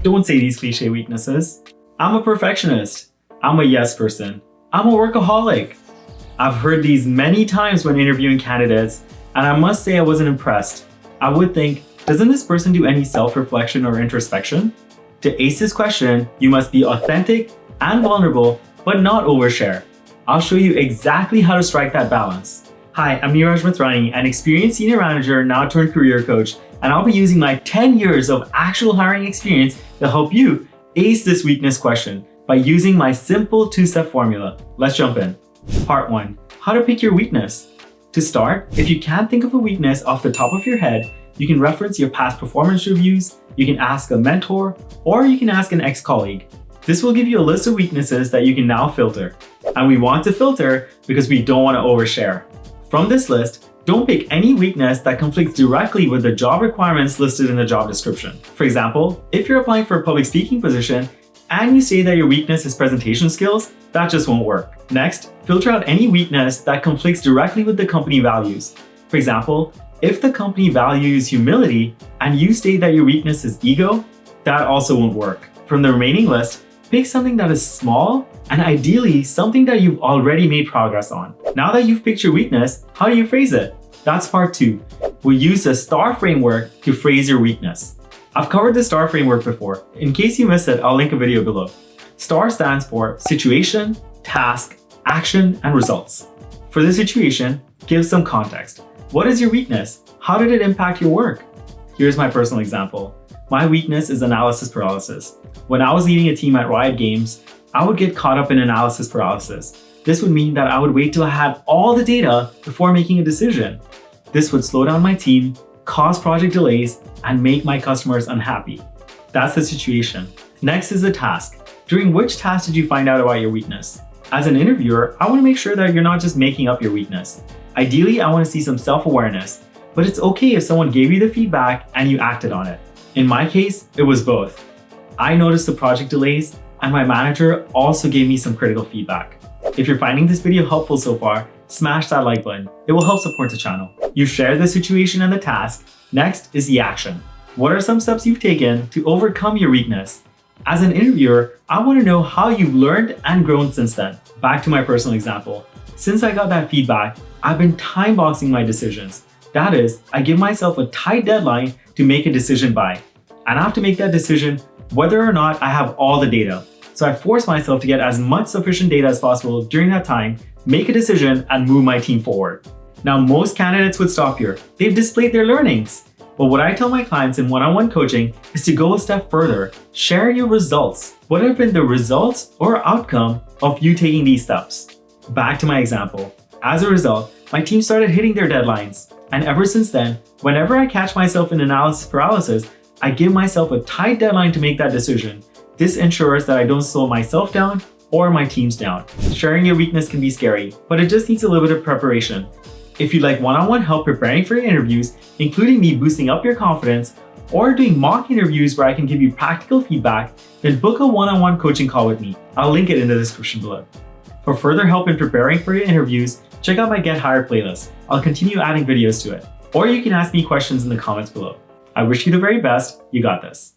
Don't say these cliche weaknesses. I'm a perfectionist. I'm a yes person. I'm a workaholic. I've heard these many times when interviewing candidates, and I must say I wasn't impressed. I would think, doesn't this person do any self-reflection or introspection? To ace this question, you must be authentic and vulnerable, but not overshare. I'll show you exactly how to strike that balance. Hi, I'm Neeraj Mithrani, an experienced senior manager, now turned career coach, and I'll be using my 10 years of actual hiring experience to help you ace this weakness question by using my simple two-step formula. Let's jump in. Part 1. How to pick your weakness. To start, if you can't think of a weakness off the top of your head, you can reference your past performance reviews, you can ask a mentor, or you can ask an ex-colleague. This will give you a list of weaknesses that you can now filter. And we want to filter because we don't want to overshare. From this list, don't pick any weakness that conflicts directly with the job requirements listed in the job description. For example, if you're applying for a public speaking position and you say that your weakness is presentation skills, that just won't work. Next, filter out any weakness that conflicts directly with the company values. For example, if the company values humility and you state that your weakness is ego, that also won't work. From the remaining list, pick something that is small and ideally something that you've already made progress on. Now that you've picked your weakness, how do you phrase it? That's part 2. We'll use the STAR framework to phrase your weakness. I've covered the STAR framework before. In case you missed it, I'll link a video below. STAR stands for situation, task, action, and results. For the situation, give some context. What is your weakness? How did it impact your work? Here's my personal example. My weakness is analysis paralysis. When I was leading a team at Riot Games, I would get caught up in analysis paralysis. This would mean that I would wait till I had all the data before making a decision. This would slow down my team, cause project delays, and make my customers unhappy. That's the situation. Next is the task. During which task did you find out about your weakness? As an interviewer, I want to make sure that you're not just making up your weakness. Ideally, I want to see some self-awareness, but it's okay if someone gave you the feedback and you acted on it. In my case, it was both. I noticed the project delays, and my manager also gave me some critical feedback. If you're finding this video helpful so far, smash that like button. It will help support the channel. You shared the situation and the task. Next is the action. What are some steps you've taken to overcome your weakness? As an interviewer, I want to know how you've learned and grown since then. Back to my personal example. Since I got that feedback, I've been time boxing my decisions. That is, I give myself a tight deadline to make a decision by. And I have to make that decision whether or not I have all the data. So I force myself to get as much sufficient data as possible during that time, make a decision, and move my team forward. Now, most candidates would stop here. They've displayed their learnings. But what I tell my clients in one-on-one coaching is to go a step further. Share your results. What have been the results or outcome of you taking these steps? Back to my example. As a result, my team started hitting their deadlines. And ever since then, whenever I catch myself in analysis paralysis, I give myself a tight deadline to make that decision. This ensures that I don't slow myself down or my teams down. Sharing your weakness can be scary, but it just needs a little bit of preparation. If you'd like one-on-one help preparing for your interviews, including me boosting up your confidence, or doing mock interviews where I can give you practical feedback, then book a one-on-one coaching call with me. I'll link it in the description below. For further help in preparing for your interviews, check out my Get Hired playlist. I'll continue adding videos to it. Or you can ask me questions in the comments below. I wish you the very best. You got this.